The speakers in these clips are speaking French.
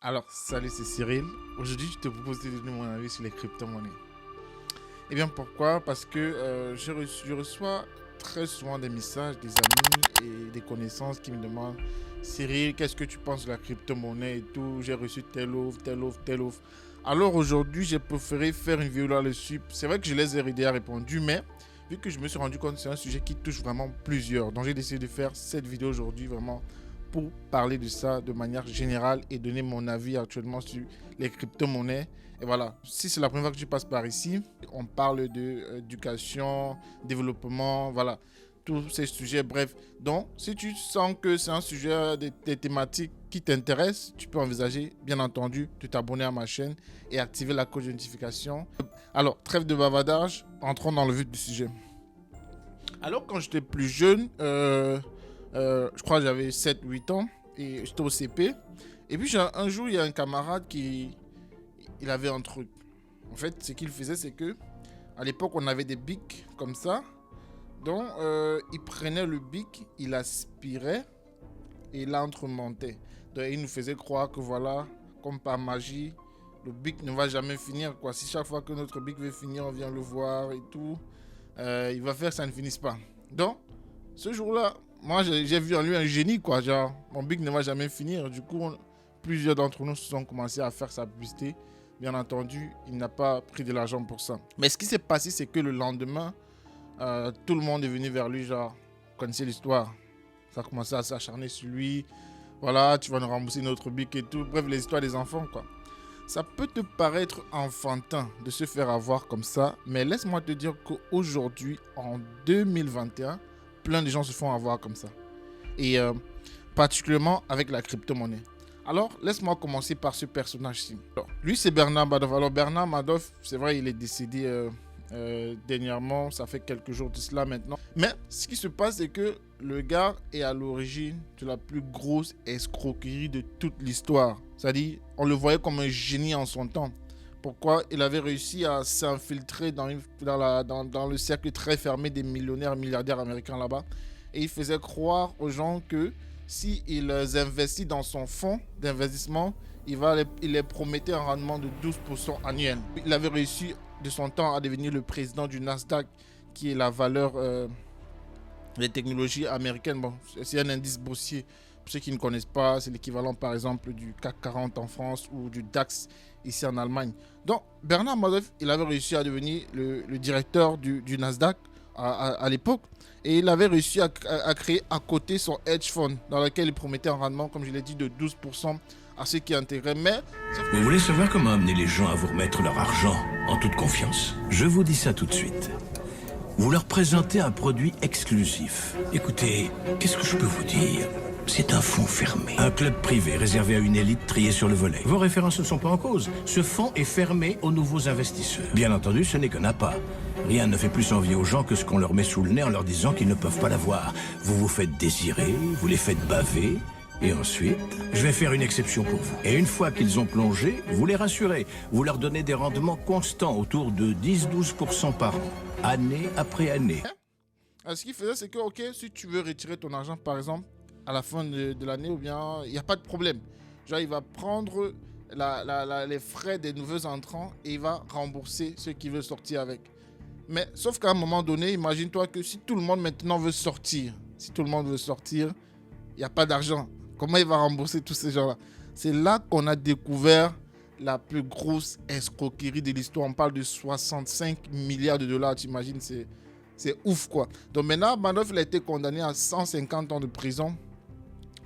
Alors, salut, c'est Cyril. Aujourd'hui, je te propose de donner mon avis sur les crypto-monnaies. Eh bien, pourquoi? Parce que je reçois très souvent des messages des amis et des connaissances qui me demandent Cyril, qu'est-ce que tu penses de la crypto-monnaie et tout? J'ai reçu telle offre, telle offre, telle offre. Alors aujourd'hui, j'ai préféré faire une vidéo là-dessus. C'est vrai que je les ai aidés à répondre, mais vu que je me suis rendu compte que c'est un sujet qui touche vraiment plusieurs, donc j'ai décidé de faire cette vidéo aujourd'hui vraiment pour parler de ça de manière générale et donner mon avis actuellement sur les crypto-monnaies. Et voilà, si c'est la première fois que tu passes par ici, on parle d'éducation, développement, voilà, tous ces sujets, bref. Donc, si tu sens que c'est un sujet, des thématiques qui t'intéressent, tu peux envisager, bien entendu, de t'abonner à ma chaîne et activer la cloche de notification. Alors, trêve de bavardage, entrons dans le vif du sujet. Alors, quand j'étais plus jeune, je crois que j'avais 7-8 ans et j'étais au CP. Et puis un jour, il y a un camarade il avait un truc. En fait, ce qu'il faisait, c'est que à l'époque, on avait des bics comme ça. Donc, il prenait le bic, il aspirait et il l'entremontait. Donc, il nous faisait croire que voilà, comme par magie, le bic ne va jamais finir, quoi. Si chaque fois que notre bic veut finir, on vient le voir et tout, il va faire que ça ne finisse pas. Donc, ce jour-là, moi, j'ai vu en lui un génie, quoi. Genre, mon bic ne va jamais finir. Du coup, plusieurs d'entre nous se sont commencés à faire sa publicité. Bien entendu, il n'a pas pris de l'argent pour ça. Mais ce qui s'est passé, c'est que le lendemain, tout le monde est venu vers lui, genre, vous connaissez l'histoire. Ça a commencé à s'acharner sur lui. Voilà, tu vas nous rembourser notre bic et tout. Bref, les histoires des enfants, quoi. Ça peut te paraître enfantin de se faire avoir comme ça, mais laisse-moi te dire qu'aujourd'hui, en 2021, plein de gens se font avoir comme ça. Et particulièrement avec la crypto-monnaie. Alors, laisse-moi commencer par ce personnage-ci. Lui, c'est Bernard Madoff. Alors, Bernard Madoff, c'est vrai, il est décédé dernièrement. Ça fait quelques jours de cela maintenant. Mais ce qui se passe, c'est que le gars est à l'origine de la plus grosse escroquerie de toute l'histoire. C'est-à-dire, on le voyait comme un génie en son temps. Pourquoi? Il avait réussi à s'infiltrer dans le cercle très fermé des millionnaires, milliardaires américains là-bas. Et il faisait croire aux gens que s'ils investissent dans son fonds d'investissement, il les promettait un rendement de 12% annuel. Il avait réussi de son temps à devenir le président du Nasdaq, qui est la valeur des technologies américaines. Bon, c'est un indice boursier. Pour ceux qui ne connaissent pas, c'est l'équivalent par exemple du CAC 40 en France ou du DAX ici en Allemagne. Donc Bernard Madoff, il avait réussi à devenir le directeur du Nasdaq à l'époque, et il avait réussi à créer à côté son hedge fund dans lequel il promettait un rendement, comme je l'ai dit, de 12% à ceux qui intégraient. Mais vous voulez savoir comment amener les gens à vous remettre leur argent en toute confiance? Je vous dis ça tout de suite. Vous leur présentez un produit exclusif. Écoutez, qu'est-ce que je peux vous dire? C'est un fonds fermé. Un club privé réservé à une élite triée sur le volet. Vos références ne sont pas en cause. Ce fonds est fermé aux nouveaux investisseurs. Bien entendu, ce n'est qu'un appât. Rien ne fait plus envie aux gens que ce qu'on leur met sous le nez en leur disant qu'ils ne peuvent pas l'avoir. Vous vous faites désirer, vous les faites baver, et ensuite, je vais faire une exception pour vous. Et une fois qu'ils ont plongé, vous les rassurez. Vous leur donnez des rendements constants, autour de 10-12% par an, année après année. Ce qu'il faisait, c'est que, ok, si tu veux retirer ton argent, par exemple, à la fin de l'année, ou bien, il n'y a pas de problème. Genre, il va prendre les frais des nouveaux entrants et il va rembourser ceux qui veulent sortir avec. Mais sauf qu'à un moment donné, imagine-toi que si tout le monde maintenant veut sortir, il n'y a pas d'argent. Comment il va rembourser tous ces gens-là? C'est là qu'on a découvert la plus grosse escroquerie de l'histoire. On parle de 65 milliards de dollars, tu imagines, c'est ouf, quoi. Donc maintenant, Madoff, il a été condamné à 150 ans de prison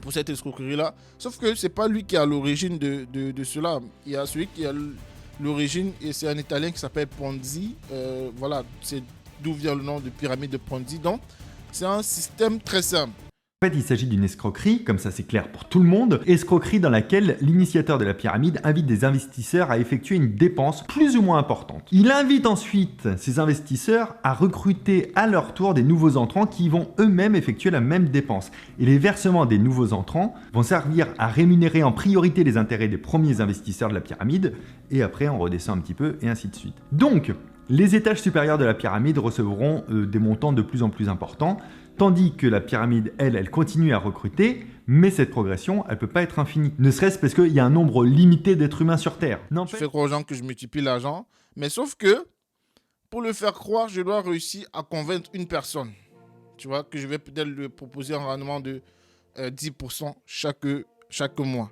pour cette escroquerie-là. Sauf que c'est pas lui qui est à l'origine de cela. Il y a celui qui a l'origine, et c'est un Italien qui s'appelle Ponzi. Voilà, c'est d'où vient le nom de pyramide de Ponzi. Donc, c'est un système très simple. En fait, il s'agit d'une escroquerie, comme ça c'est clair pour tout le monde, escroquerie dans laquelle l'initiateur de la pyramide invite des investisseurs à effectuer une dépense plus ou moins importante. Il invite ensuite ces investisseurs à recruter à leur tour des nouveaux entrants qui vont eux-mêmes effectuer la même dépense. Et les versements des nouveaux entrants vont servir à rémunérer en priorité les intérêts des premiers investisseurs de la pyramide, et après on redescend un petit peu, et ainsi de suite. Donc, les étages supérieurs de la pyramide recevront des montants de plus en plus importants, tandis que la pyramide, elle continue à recruter, Mais cette progression, elle peut pas être infinie. Ne serait-ce parce qu'il y a un nombre limité d'êtres humains sur Terre. Je fais croire aux gens que je multiplie l'argent, mais sauf que pour le faire croire, je dois réussir à convaincre une personne. Tu vois, que je vais peut-être lui proposer un rendement de 10% chaque mois.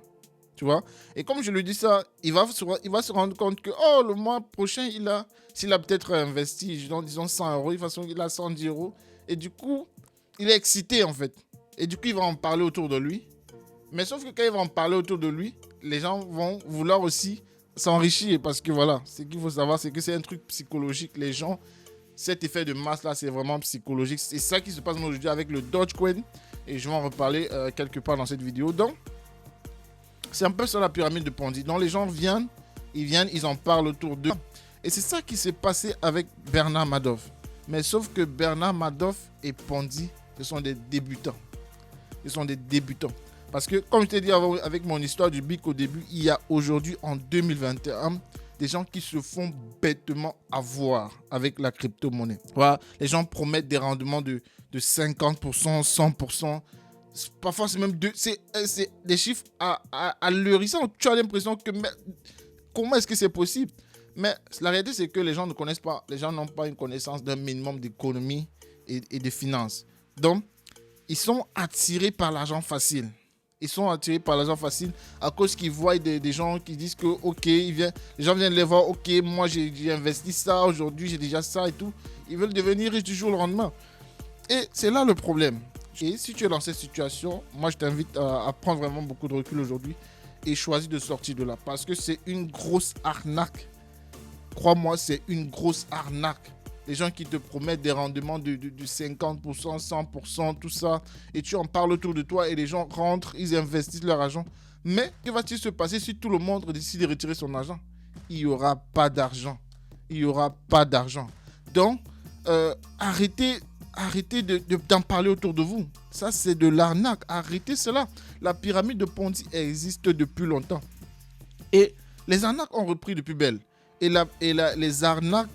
Tu vois. Et comme je lui dis ça, il va se rendre compte que le mois prochain, s'il a peut-être investi, disons 100 euros, de toute façon, il a 110 euros. Et du coup, il est excité en fait. Et du coup, il va en parler autour de lui. Mais sauf que quand il va en parler autour de lui, les gens vont vouloir aussi s'enrichir. Parce que voilà, ce qu'il faut savoir, c'est que c'est un truc psychologique. Les gens, cet effet de masse là, c'est vraiment psychologique. C'est ça qui se passe aujourd'hui avec le Dogecoin. Et je vais en reparler quelque part dans cette vidéo. Donc, c'est un peu ça la pyramide de Ponzi. Donc les gens viennent, ils en parlent autour d'eux. Et c'est ça qui s'est passé avec Bernard Madoff. Mais sauf que Bernard Madoff et Ponzi, ce sont des débutants. Ils sont des débutants. Parce que, comme je t'ai dit avec mon histoire du BIC au début, il y a aujourd'hui, en 2021, des gens qui se font bêtement avoir avec la crypto-monnaie. Voilà, les gens promettent des rendements de 50%, 100%. Parfois, c'est même c'est des chiffres à l'horizon. Tu as l'impression que comment est-ce que c'est possible? Mais la réalité, c'est que les gens ne connaissent pas. Les gens n'ont pas une connaissance d'un minimum d'économie et de finances. Donc, ils sont attirés par l'argent facile. Ils sont attirés par l'argent facile à cause qu'ils voient des gens qui disent que, ok, les gens viennent les voir, ok, moi j'ai investi ça, aujourd'hui j'ai déjà ça et tout. Ils veulent devenir riches du jour au lendemain. Et c'est là le problème. Et si tu es dans cette situation, moi je t'invite à prendre vraiment beaucoup de recul aujourd'hui et choisir de sortir de là. Parce que c'est une grosse arnaque. Crois-moi, c'est une grosse arnaque. Les gens qui te promettent des rendements de 50%, 100%, tout ça. Et tu en parles autour de toi et les gens rentrent, ils investissent leur argent. Mais que va-t-il se passer si tout le monde décide de retirer son argent? Il n'y aura pas d'argent. Il n'y aura pas d'argent. Donc, arrêtez d'en parler autour de vous. Ça, c'est de l'arnaque. Arrêtez cela. La pyramide de Ponzi existe depuis longtemps. Et les arnaques ont repris depuis belle. Et les arnaques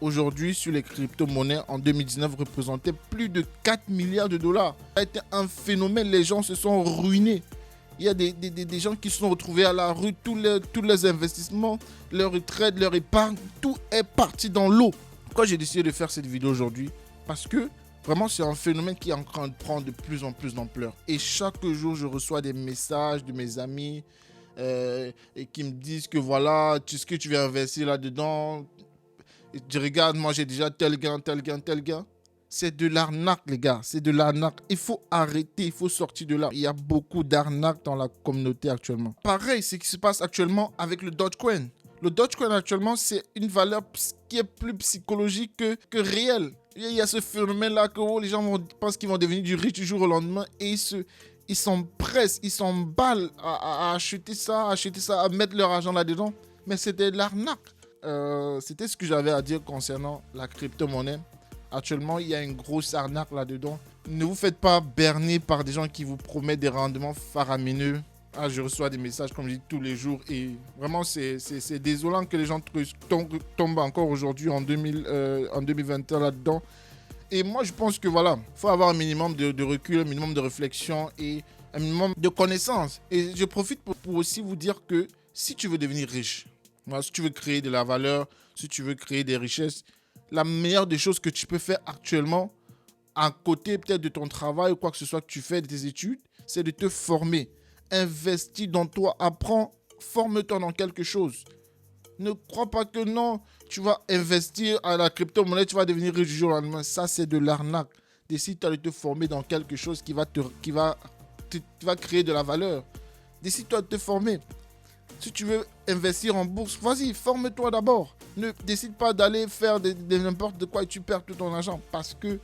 aujourd'hui sur les crypto-monnaies en 2019 représentaient plus de 4 milliards de dollars. Ça a été un phénomène. Les gens se sont ruinés. Il y a des gens qui se sont retrouvés à la rue. Tous les investissements, leur retraite, leur épargne, tout est parti dans l'eau. Pourquoi j'ai décidé de faire cette vidéo aujourd'hui? Parce que vraiment, c'est un phénomène qui est en train de prendre de plus en plus d'ampleur. Et chaque jour, je reçois des messages de mes amis et qui me disent que voilà, ce que tu veux investir là-dedans. Et je regarde, moi, j'ai déjà tel gain. C'est de l'arnaque, les gars. C'est de l'arnaque. Il faut arrêter, il faut sortir de là. Il y a beaucoup d'arnaques dans la communauté actuellement. Pareil, c'est ce qui se passe actuellement avec le Dogecoin. Le Dogecoin actuellement, c'est une valeur qui est plus psychologique que réelle. Il y a ce phénomène-là que les gens pensent qu'ils vont devenir du riche du jour au lendemain et ils s'empressent, ils s'emballent à acheter ça, à mettre leur argent là-dedans. Mais c'était de l'arnaque. C'était ce que j'avais à dire concernant la crypto-monnaie. Actuellement, il y a une grosse arnaque là-dedans. Ne vous faites pas berner par des gens qui vous promettent des rendements faramineux. Ah, je reçois des messages, comme je dis, tous les jours. Et vraiment, c'est désolant que les gens tombent encore aujourd'hui en 2021 là-dedans. Et moi, je pense que voilà, il faut avoir un minimum de recul, un minimum de réflexion et un minimum de connaissances. Et je profite pour aussi vous dire que si tu veux devenir riche, si tu veux créer de la valeur, si tu veux créer des richesses, la meilleure des choses que tu peux faire actuellement, à côté peut-être de ton travail ou quoi que ce soit que tu fais, de tes études, c'est de te former. Investis dans toi, apprends, forme-toi dans quelque chose. Ne crois pas que non, tu vas investir à la crypto-monnaie, tu vas devenir riche du jour au lendemain. Ça, c'est de l'arnaque. Décide-toi de te former dans quelque chose qui va créer de la valeur. Décide-toi de te former. Si tu veux investir en bourse, vas-y, forme-toi d'abord. Ne décide pas d'aller faire de n'importe quoi et tu perds tout ton argent. Parce que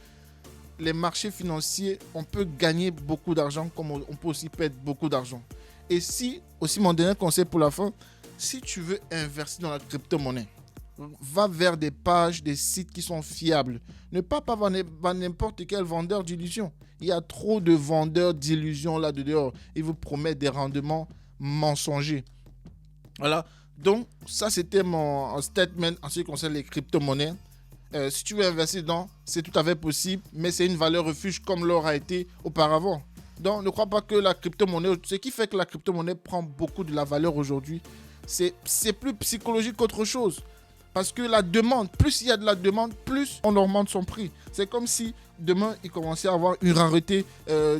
les marchés financiers, on peut gagner beaucoup d'argent comme on peut aussi perdre beaucoup d'argent. Et aussi mon dernier conseil pour la fin, si tu veux investir dans la crypto-monnaie, va vers des pages, des sites qui sont fiables. Ne pas vers n'importe quel vendeur d'illusions. Il y a trop de vendeurs d'illusions là-dedans. Ils vous promettent des rendements mensongers. Voilà. Donc, ça, c'était mon statement en ce qui concerne les crypto-monnaies. Si tu veux investir dedans, c'est tout à fait possible, mais c'est une valeur refuge comme l'or a été auparavant. Donc, ne crois pas que la crypto-monnaie, ce qui fait que la crypto-monnaie prend beaucoup de la valeur aujourd'hui, c'est plus psychologique qu'autre chose. Parce que la demande, plus il y a de la demande, plus on augmente son prix. C'est comme si demain, il commençait à avoir une rareté,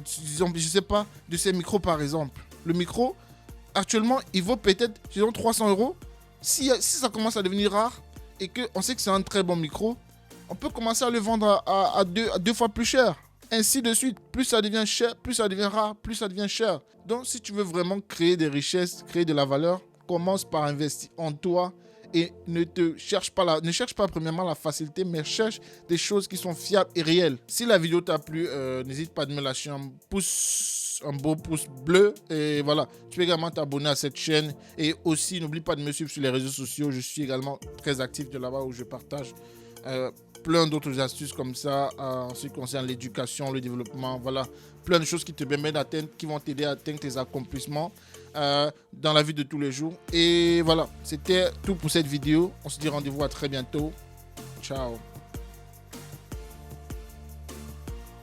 disons, je sais pas, de ces micros par exemple. Le micro, actuellement, il vaut peut-être, disons, 300 €. Si ça commence à devenir rare et qu'on sait que c'est un très bon micro, on peut commencer à le vendre à deux fois plus cher. Ainsi de suite. Plus ça devient cher, plus ça devient rare, plus ça devient cher. Donc, si tu veux vraiment créer des richesses, créer de la valeur, commence par investir en toi et ne cherche pas premièrement la facilité, mais cherche des choses qui sont fiables et réelles. Si la vidéo t'a plu, n'hésite pas à me lâcher un beau pouce bleu. Et voilà, tu peux également t'abonner à cette chaîne. Et aussi, n'oublie pas de me suivre sur les réseaux sociaux. Je suis également très actif de là-bas où je partage plein d'autres astuces comme ça en ce qui concerne l'éducation, le développement, voilà, plein de choses qui te permettent d'atteindre, qui vont t'aider à atteindre tes accomplissements dans la vie de tous les jours. Et voilà, c'était tout pour cette vidéo. On se dit rendez-vous à très bientôt. Ciao.